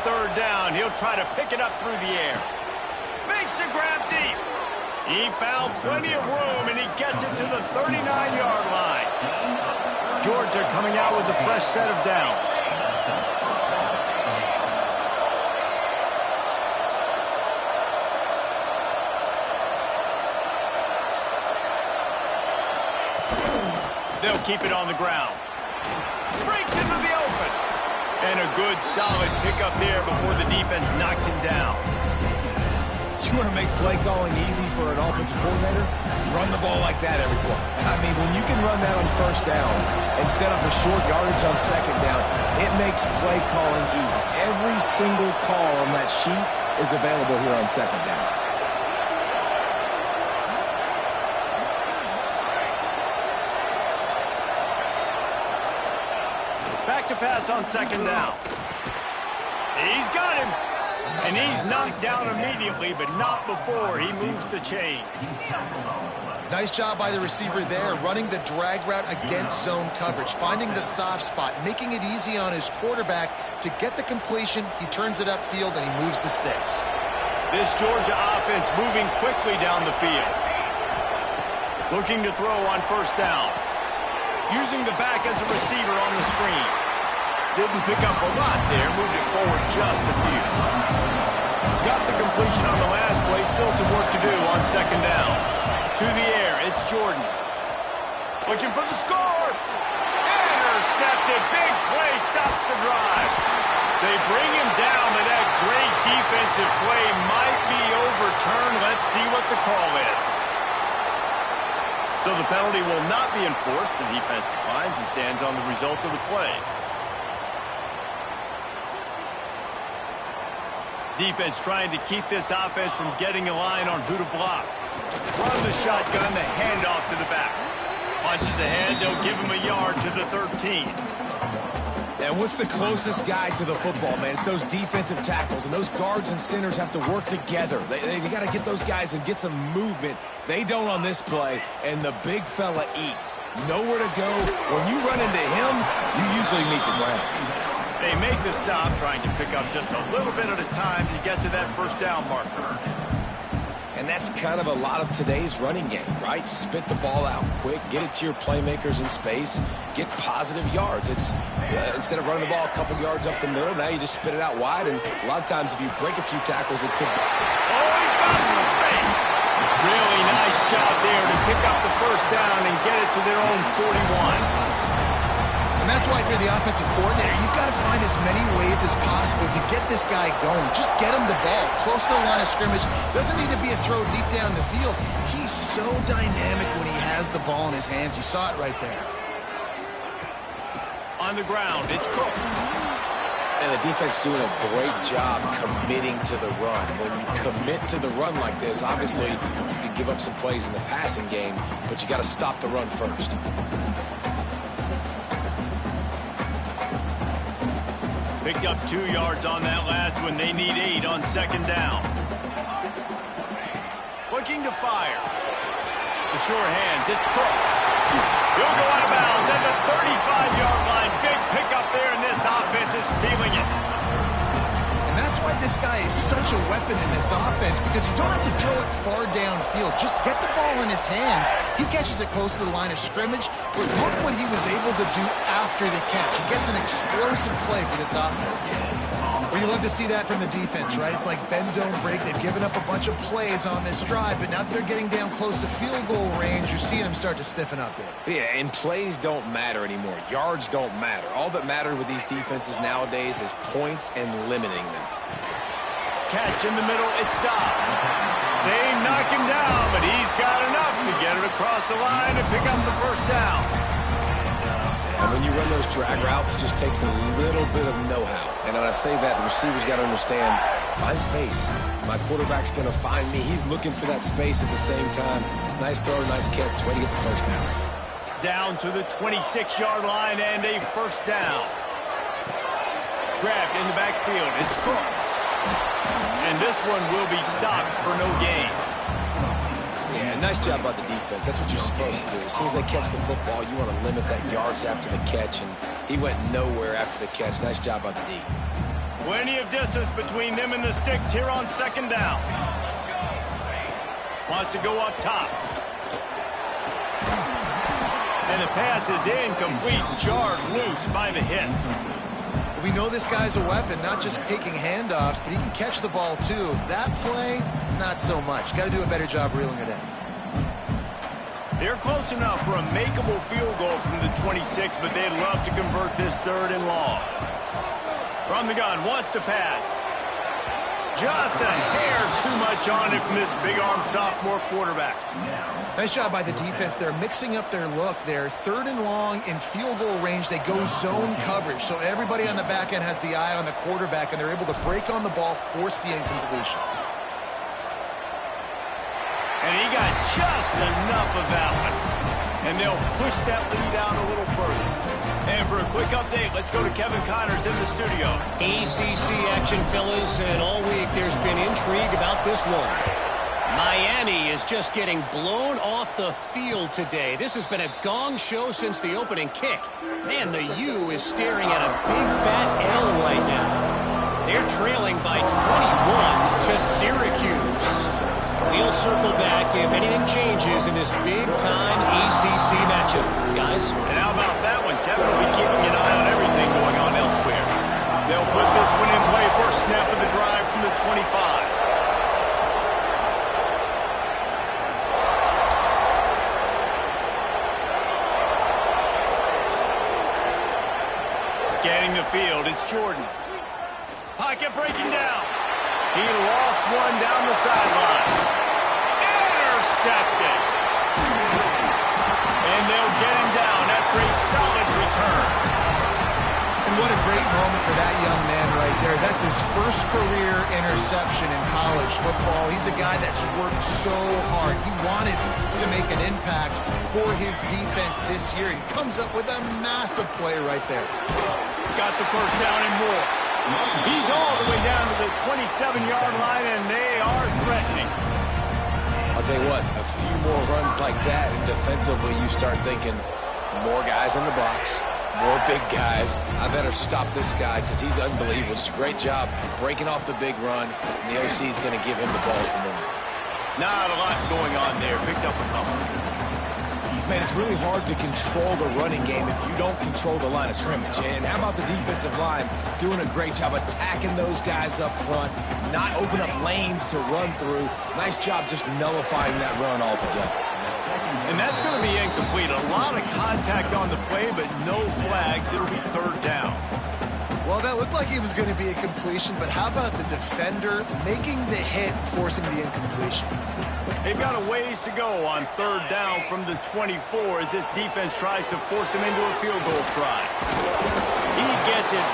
Third down, he'll try to pick it up through the air. Makes the grab deep. He found plenty of room, and he gets it to the 39-yard line. Georgia coming out with a fresh set of downs. They'll keep it on the ground. Breaks into the open. And a good, solid pickup there before the defense knocks him down. You want to make play calling easy for an offensive coordinator? Run the ball like that every play. I mean, when you can run that on first down and set up a short yardage on second down, it makes play calling easy. Every single call on that sheet is available here on second down. Back to pass on second down. He's got him. And he's knocked down immediately, but not before he moves the chains. Nice job by the receiver there, running the drag route against zone coverage, finding the soft spot, making it easy on his quarterback to get the completion. He turns it upfield, and he moves the sticks. This Georgia offense moving quickly down the field. Looking to throw on first down. Using the back as a receiver on the screen. Didn't pick up a lot there, moved it forward just a few. Got the completion on the last play, still some work to do on second down. To the air, it's Jordan. Looking for the score. Intercepted, big play, stops the drive. They bring him down, but that great defensive play might be overturned. Let's see what the call is. So the penalty will not be enforced. The defense declines and stands on the result of the play. Defense trying to keep this offense from getting a line on who to block. Run the shotgun, the handoff to the back. Punches ahead, they'll give him a yard to the 13. And what's the closest guy to the football, man? It's those defensive tackles, and those guards and centers have to work together. They got to get those guys and get some movement. They don't on this play, and the big fella eats. Nowhere to go. When you run into him, you usually meet the ground. They make the stop, trying to pick up just a little bit at a time to get to that first down marker. And that's kind of a lot of today's running game, right? Spit the ball out quick, get it to your playmakers in space, get positive yards. It's instead of running the ball a couple yards up the middle, now you just spit it out wide, and a lot of times if you break a few tackles, it could be... Oh, he's got some space. Really nice job there to pick up the first down and get it to their own 41. And that's why for the offensive coordinator, you've got to find as many ways as possible to get this guy going. Just get him the ball close to the line of scrimmage. Doesn't need to be a throw deep down the field. He's so dynamic when he has the ball in his hands. You saw it right there. On the ground, it's Cook. And the defense doing a great job committing to the run. When you commit to the run like this, obviously you can give up some plays in the passing game, but you got to stop the run first. Picked up 2 yards on that last one. They need 8 on second down. Looking to fire. The sure hands, it's Cook. He'll go out of bounds at the 35-yard line. Big pickup there, and this offense is feeling it. And that's why this guy is such a weapon in this offense, because you don't have to throw it far downfield. Just get the ball in his hands. He catches it close to the line of scrimmage, but look what he was able to do after the catch. He gets an explosive play for this offense. Well, you love to see that from the defense, right? It's like bend, don't break. They've given up a bunch of plays on this drive, but now that they're getting down close to field goal range, you're seeing them start to stiffen up there. Yeah, and plays don't matter anymore. Yards don't matter. All that matters with these defenses nowadays is points and limiting them. catch in the middle. It's Dobbs. They knock him down, but he's got enough to get it across the line and pick up the first down. And when you run those drag routes, it just takes a little bit of know-how. And when I say that, the receiver's got to understand, find space. My quarterback's going to find me. He's looking for that space at the same time. Nice throw, nice catch. Way to get the first down. Down to the 26-yard line and a first down. Grabbed in the backfield. It's Cooks. And this one will be stopped for no gain. Yeah, nice job by the defense. That's what you're supposed to do. As soon as they catch the football, you want to limit that yards after the catch, and he went nowhere after the catch. Nice job by the D. Plenty of distance between them and the sticks here on second down. Wants to go up top. And the pass is incomplete and charged loose by the hit. We know this guy's a weapon, not just taking handoffs, but he can catch the ball too. That play, not so much. Got to do a better job reeling it in. They're close enough for a makeable field goal from the 26, but they'd love to convert this 3rd and long. From the gun, wants to pass. Just a hair too much on it from this big-armed sophomore quarterback. Nice job by the defense. They're mixing up their look. They're 3rd and long in field goal range. They go zone coverage, so everybody on the back end has the eye on the quarterback, and they're able to break on the ball, force the incompletion. And he got just enough of that one. And they'll push that lead out a little further. And for a quick update, let's go to Kevin Connors in the studio. ACC action, fellas, and all week there's been intrigue about this one. Miami is just getting blown off the field today. This has been a gong show since the opening kick. Man, the U is staring at a big fat L right now. They're trailing by 21 to Syracuse. We'll circle back if anything changes in this big-time ACC matchup. Guys? And how about that one? Kevin will be keeping an eye on everything going on elsewhere. They'll put this one in play. First snap of the drive from the 25. Scanning the field, it's Jordan. Pocket breaking down. He lost one down the sideline. Intercepted. And they'll get him down after a solid return. And what a great moment for that young man right there. That's his first career interception in college football. He's a guy that's worked so hard. He wanted to make an impact for his defense this year. He comes up with a massive play right there. Got the first down and more. He's all the way down to the 27-yard line, and they are threatening. I'll tell you what, a few more runs like that, and defensively you start thinking more guys in the box, more big guys. I better stop this guy because he's unbelievable. Just a great job breaking off the big run, and the OC is going to give him the ball some more. Not a lot going on there. Picked up a couple. Man, it's really hard to control the running game if you don't control the line of scrimmage. And how about the defensive line doing a great job attacking those guys up front, not open up lanes to run through. Nice job just nullifying that run altogether. And that's going to be incomplete. A lot of contact on the play, but no flags. It'll be 3rd down. Well, that looked like it was going to be a completion, but how about the defender making the hit, forcing the incompletion? They've got a ways to go on 3rd down from the 24 as this defense tries to force him into a field goal try. He gets it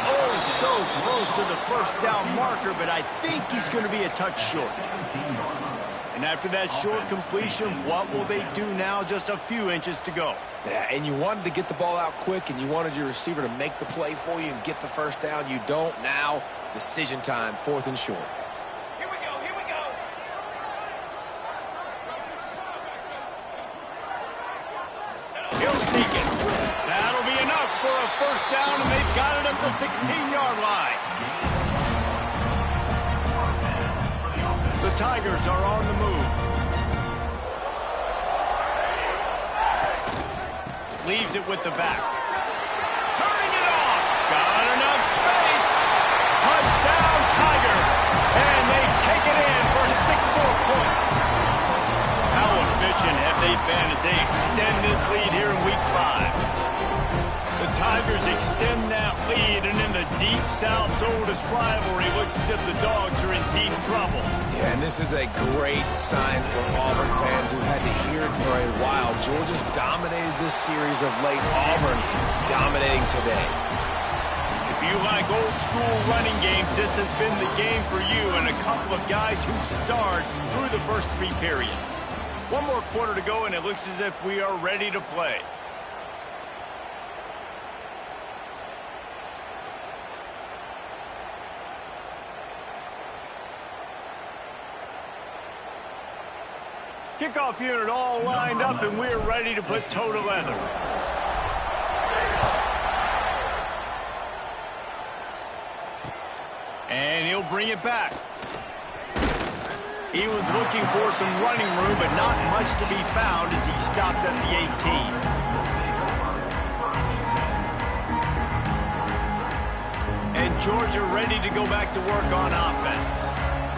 so close to the first down marker, but I think he's going to be a touch short. And after that short completion, what will they do now? Just a few inches to go. Yeah, and you wanted to get the ball out quick, and you wanted your receiver to make the play for you and get the first down. You don't now. Decision time, 4th and short. Here we go. He'll sneak it. That'll be enough for a first down, and they've got it at the 16-yard line. The Tigers are on the move. Leaves it with the back. Turning it off. Got enough space. Touchdown, Tiger. And they take it in for 6 more points. How efficient have they been as they extend this lead here in Week 5? The Tigers extend that lead, and in the Deep South's oldest rivalry, looks as if the Dogs are in deep trouble. Yeah, and this is a great sign for Auburn fans who had to hear it for a while. Georgia's dominated this series of late. Auburn dominating today. If you like old school running games, this has been the game for you and a couple of guys who starred through the first 3 periods. One more quarter to go, and it looks as if we are ready to play. Kickoff unit all lined up, and we're ready to put toe to leather. And he'll bring it back. He was looking for some running room, but not much to be found as he stopped at the 18. And Georgia ready to go back to work on offense.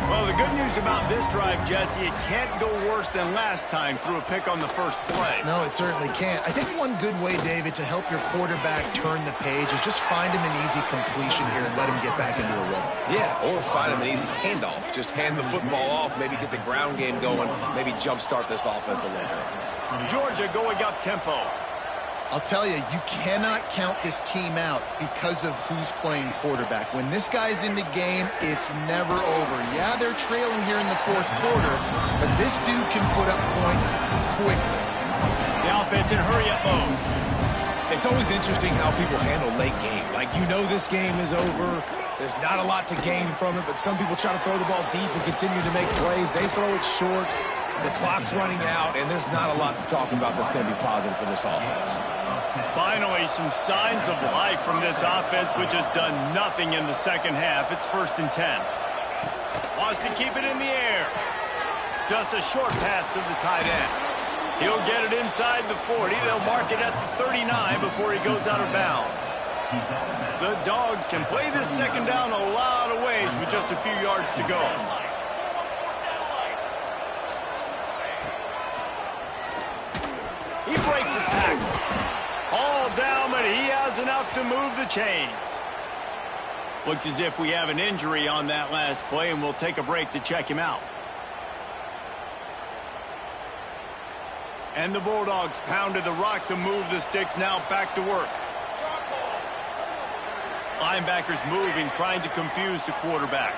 Well, the good news about this drive, Jesse, it can't go worse than last time through a pick on the first play. No, it certainly can't. I think one good way, David, to help your quarterback turn the page is just find him an easy completion here and let him get back into a rhythm. Yeah, or find him an easy handoff. Just hand the football off, maybe get the ground game going, maybe jumpstart this offense a little bit. Georgia going up tempo. I'll tell you, you cannot count this team out because of who's playing quarterback. When this guy's in the game, it's never over. Yeah, they're trailing here in the fourth quarter, but this dude can put up points quickly. The offense in hurry-up mode. It's always interesting how people handle late game. Like, you know this game is over. There's not a lot to gain from it, but some people try to throw the ball deep and continue to make plays. They throw it short. The clock's running out, and there's not a lot to talk about that's going to be positive for this offense. Finally, some signs of life from this offense, which has done nothing in the second half. It's 1st and 10. Wants to keep it in the air. Just a short pass to the tight end. He'll get it inside the 40. They'll mark it at the 39 before he goes out of bounds. The Dogs can play this second down a lot of ways with just a few yards to go. He breaks the tackle. All down, but he has enough to move the chains. Looks as if we have an injury on that last play, and we'll take a break to check him out. And the Bulldogs pounded the rock to move the sticks, now back to work. Linebackers moving, trying to confuse the quarterback.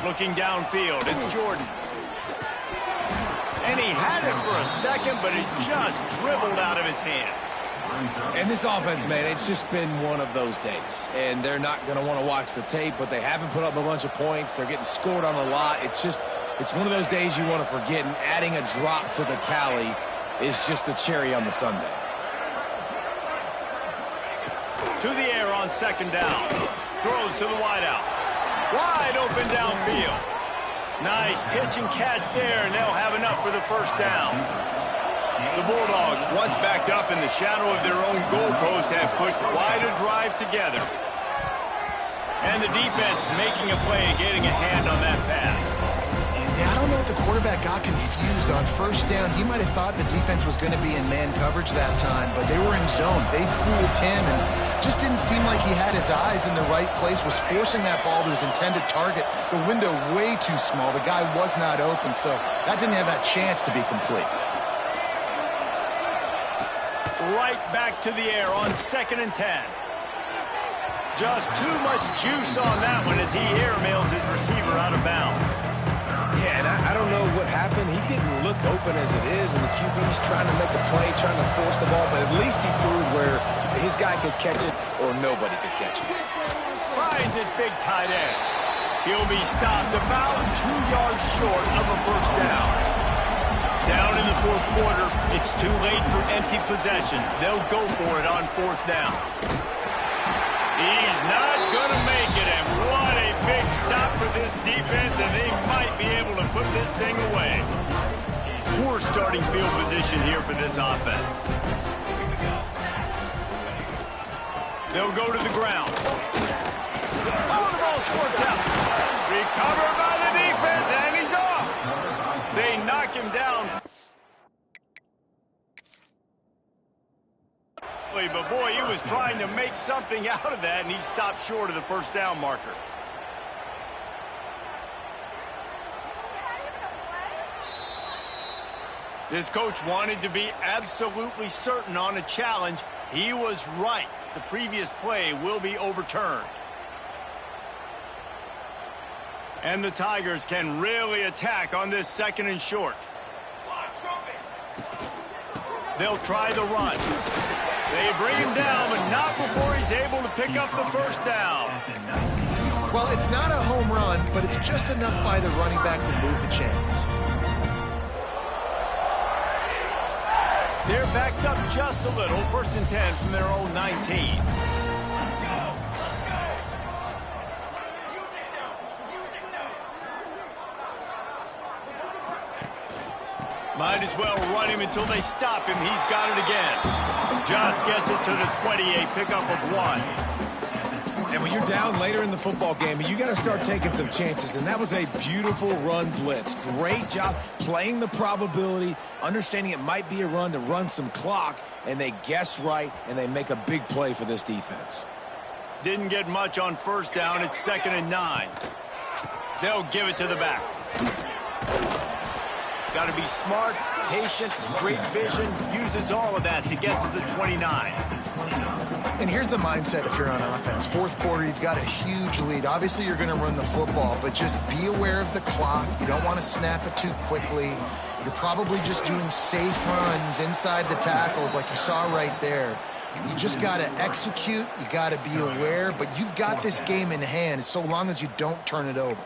Looking downfield, it's Jordan. And he had it for a second, but it just dribbled out of his hands. And this offense, man, it's just been one of those days. And they're not going to want to watch the tape, but they haven't put up a bunch of points. They're getting scored on a lot. It's one of those days you want to forget, and adding a drop to the tally is just a cherry on the sundae. To the air on second down. Throws to the wideout. Wide open downfield. Nice pitch and catch there, and they'll have enough for the first down. The Bulldogs, once backed up in the shadow of their own goalpost, have put quite a drive together. And the defense making a play and getting a hand on that pass. Yeah, I don't know if the quarterback got confused on first down. He might have thought the defense was going to be in man coverage that time, but they were in zone. They fooled him and just didn't seem like he had his eyes in the right place, was forcing that ball to his intended target. The window way too small. The guy was not open, so that didn't have that chance to be complete. Right back to the air on 2nd and 10. Just too much juice on that one as he airmails his receiver out of bounds. Yeah, and I don't know what happened. He didn't look open as it is, and the QB's trying to make a play, trying to force the ball, but at least he threw where his guy could catch it or nobody could catch it. Finds his big tight end. He'll be stopped about 2 yards short of a first down. Down in the fourth quarter, it's too late for empty possessions. They'll go for it on 4th down. He's not going to make it, and what a big stop for this defense, and they might be able to put this thing away. Poor starting field position here for this offense. They'll go to the ground. Oh, the ball squirts out. Recovered by the defense, and he's off. They knock him down. But boy, he was trying to make something out of that, and he stopped short of the first down marker. This coach wanted to be absolutely certain on a challenge. He was right. The previous play will be overturned. And the Tigers can really attack on this 2nd and short. They'll try the run. They bring him down, but not before he's able to pick up the first down. Well, it's not a home run, but it's just enough by the running back to move the chains. They're backed up just a little. 1st and 10 from their own 19. Might as well run him until they stop him. He's got it again. Just gets it to the 20, a pickup of 1. And when you're down later in the football game, you got to start taking some chances. And that was a beautiful run blitz. Great job playing the probability, understanding it might be a run to run some clock, and they guess right, and they make a big play for this defense. Didn't get much on 1st down. It's 2nd and 9. They'll give it to the back. Got to be smart, patient, great vision. Uses all of that to get to the 29. And here's the mindset if you're on offense. 4th quarter, you've got a huge lead. Obviously, you're going to run the football, but just be aware of the clock. You don't want to snap it too quickly. You're probably just doing safe runs inside the tackles like you saw right there. You just got to execute. You got to be aware, but you've got this game in hand so long as you don't turn it over.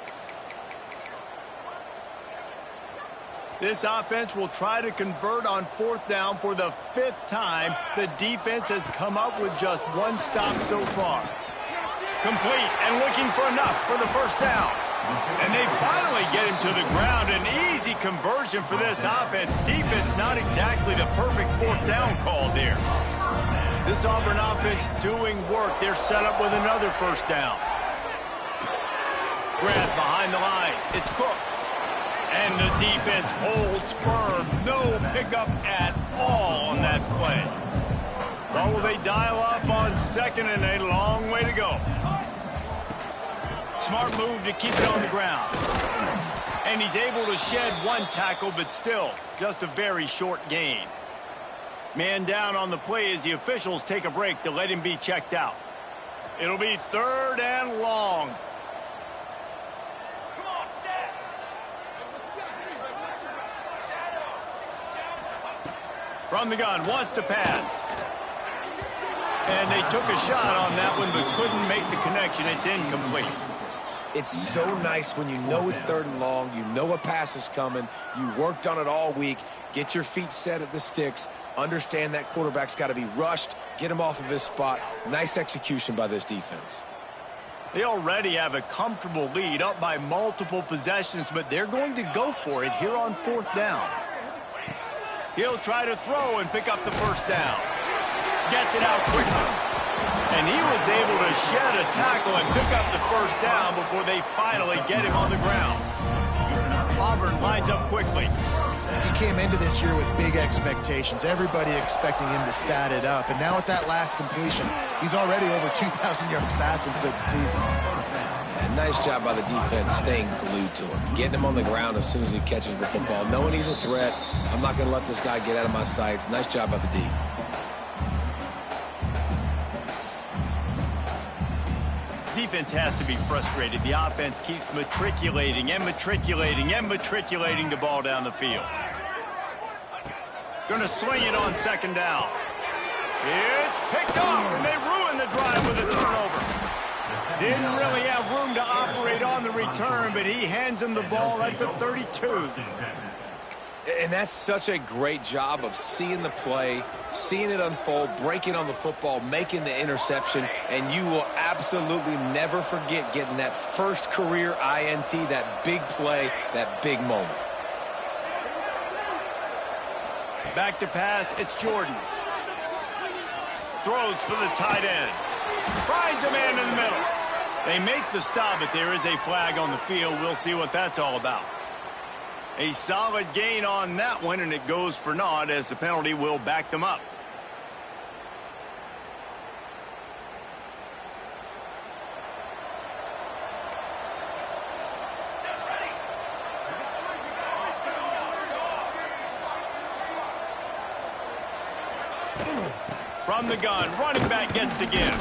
This offense will try to convert on 4th down for the 5th time. The defense has come up with just 1 stop so far. Complete and looking for enough for the 1st down. And they finally get him to the ground. An easy conversion for this offense. Defense not exactly the perfect 4th down call there. This Auburn offense doing work. They're set up with another 1st down. Grab behind the line. It's Cooks. And the defense holds firm. No pickup at all on that play. Well, will they dial up on 2nd and a long way to go? Smart move to keep it on the ground. And he's able to shed 1 tackle, but still just a very short gain. Man down on the play as the officials take a break to let him be checked out. It'll be 3rd and long. From the gun, wants to pass. And they took a shot on that one, but couldn't make the connection. It's incomplete. It's so nice when you know it's 3rd and long, you know a pass is coming, you worked on it all week, get your feet set at the sticks, understand that quarterback's got to be rushed, get him off of his spot. Nice execution by this defense. They already have a comfortable lead, up by multiple possessions, but they're going to go for it here on 4th down. He'll try to throw and pick up the 1st down. Gets it out quickly. And he was able to shed a tackle and pick up the 1st down before they finally get him on the ground. Auburn lines up quickly. He came into this year with big expectations. Everybody expecting him to stat it up. And now with that last completion, he's already over 2,000 yards passing for the season. And nice job by the defense staying glued to him. Getting him on the ground as soon as he catches the football. Knowing he's a threat, I'm not going to let this guy get out of my sights. Nice job by the D. Defense has to be frustrated. The offense keeps matriculating and matriculating and matriculating the ball down the field. Going to swing it on 2nd down. It's picked off, and they ruin the drive with a turnover. Didn't really have room to operate on the return, but he hands him the ball at the 32. And that's such a great job of seeing the play, seeing it unfold, breaking on the football, making the interception, and you will absolutely never forget getting that first career INT, that big play, that big moment. Back to pass, it's Jordan. Throws for the tight end. Finds a man in the middle. They make the stop, but there is a flag on the field. We'll see what that's all about. A solid gain on that one, and it goes for naught as the penalty will back them up. From the gun, running back gets to give.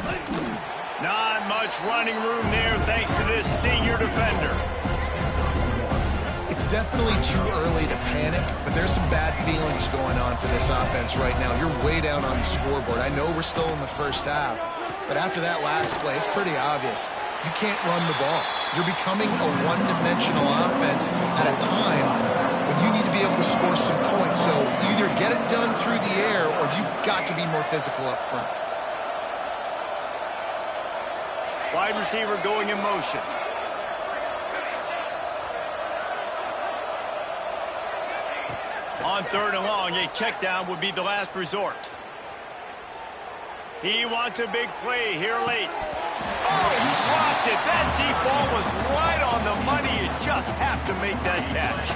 Not much running room there thanks to this senior defender. It's definitely too early to panic, but there's some bad feelings going on for this offense right now. You're way down on the scoreboard. I know we're still in the first half, but after that last play, it's pretty obvious. You can't run the ball. You're becoming a one-dimensional offense at a time when you need to be able to score some points. So either get it done through the air or you've got to be more physical up front. Wide receiver going in motion. On 3rd and long, a check down would be the last resort. He wants a big play here late. Oh, dropped it. That deep ball was right on the money. You just have to make that catch.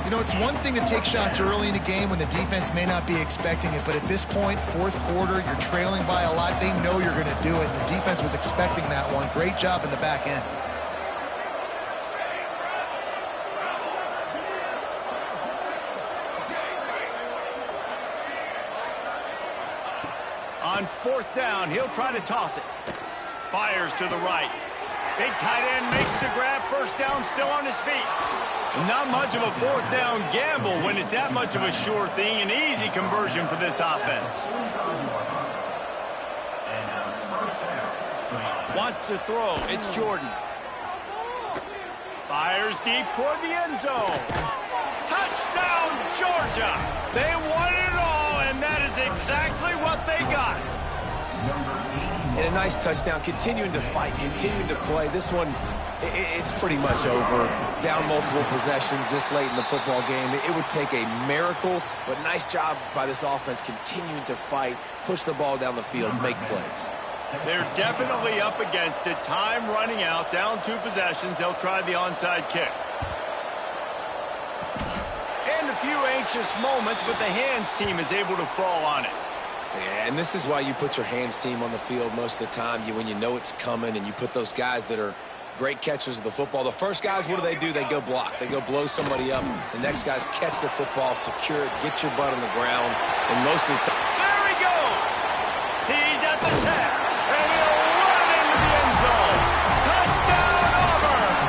You know, it's one thing to take shots early in the game when the defense may not be expecting it, but at this point, 4th quarter, you're trailing by a lot. They know you're going to do it. The defense was expecting that one. Great job in the back end. On 4th down, he'll try to toss it. Fires to the right. Big tight end makes the grab. 1st down, still on his feet. Not much of a 4th down gamble when it's that much of a sure thing. An easy conversion for this offense. Wants to throw. It's Jordan. Fires deep toward the end zone. Touchdown, Georgia! They won it all, and that is exactly what they got. And a nice touchdown, continuing to fight, continuing to play. This one, it's pretty much over. Down multiple possessions this late in the football game. It would take a miracle, but nice job by this offense continuing to fight, push the ball down the field, make plays. They're definitely up against it. Time running out, down 2 possessions. They'll try the onside kick. And a few anxious moments, but the hands team is able to fall on it. Yeah, and this is why you put your hands team on the field most of the time. When you know it's coming, and you put those guys that are great catchers of the football. The first guys, what do? They go block. They go blow somebody up. The next guys catch the football, secure it, get your butt on the ground, and most of the time. There he goes! He's at the 10, and he'll run into the end zone. Touchdown, Auburn!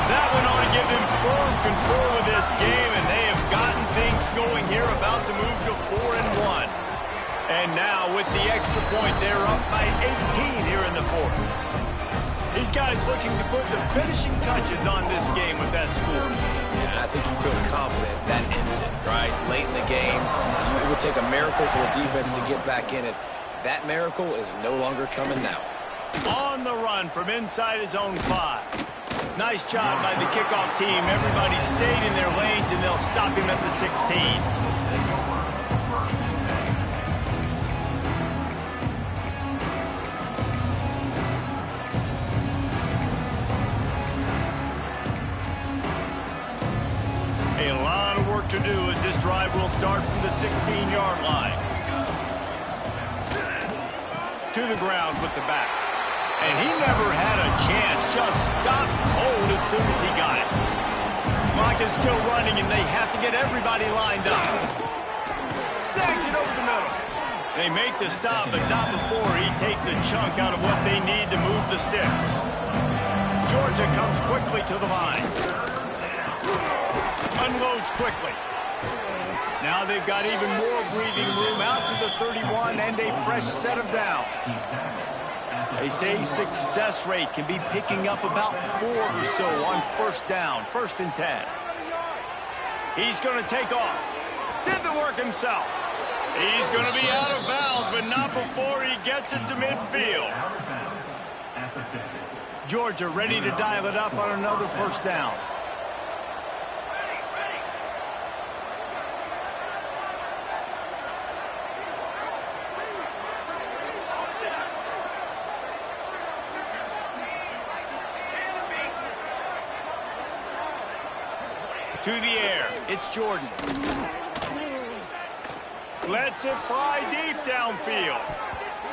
That one ought to give them firm control of this game, and they have gotten things going here, about to move to 4-1. And now, with the extra point, they're up by 18 here in the 4th. These guys looking to put the finishing touches on this game with that score. Yeah, I think you feel confident that ends it, right? Late in the game, it would take a miracle for the defense to get back in it. That miracle is no longer coming now. On the run from inside his own 5. Nice job by the kickoff team. Everybody stayed in their lanes, and they'll stop him at the 16. A lot of work to do as this drive will start from the 16-yard line. To the ground with the back. And he never had a chance. Just stopped cold as soon as he got it. Clock is still running, and they have to get everybody lined up. Snags it over the middle. They make the stop, but not before he takes a chunk out of what they need to move the sticks. Georgia comes quickly to the line. Unloads quickly. Now they've got even more breathing room out to the 31 and a fresh set of downs. They say success rate can be picking up about 4 or so on 1st down, 1st and 10. He's going to take off. Did the work himself. He's going to be out of bounds, but not before he gets it to midfield. Georgia ready to dial it up on another 1st down. To the air, it's Jordan. Lets it fly deep downfield.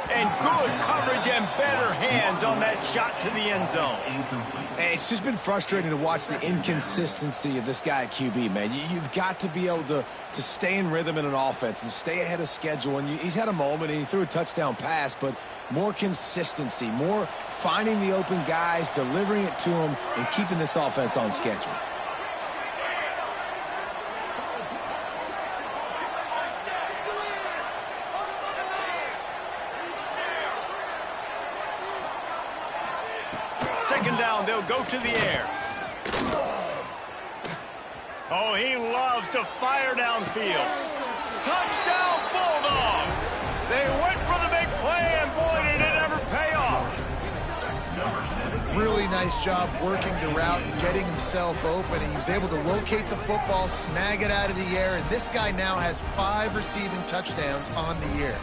And good coverage and better hands on that shot to the end zone. Hey, it's just been frustrating to watch the inconsistency of this guy at QB, man. You've got to be able to stay in rhythm in an offense and stay ahead of schedule. And he's had a moment and he threw a touchdown pass, but more consistency, more finding the open guys, delivering it to them, and keeping this offense on schedule. Second down, they'll go to the air. Oh, he loves to fire downfield. Touchdown, Bulldogs! They went for the big play, and boy, did it ever pay off. Really nice job working the route and getting himself open. He was able to locate the football, snag it out of the air, and this guy now has 5 receiving touchdowns on the year.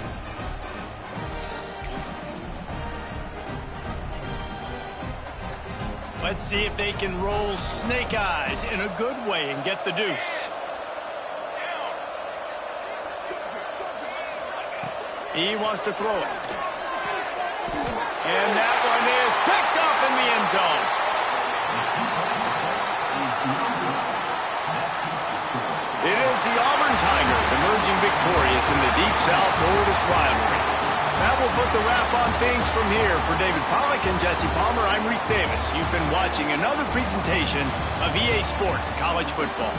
Let's see if they can roll snake eyes in a good way and get the deuce. He wants to throw it. And that one is picked off in the end zone. It is the Auburn Tigers emerging victorious in the Deep South's oldest rivalry. That will put the wrap on things from here. For David Pollack and Jesse Palmer, I'm Reese Davis. You've been watching another presentation of EA Sports College Football.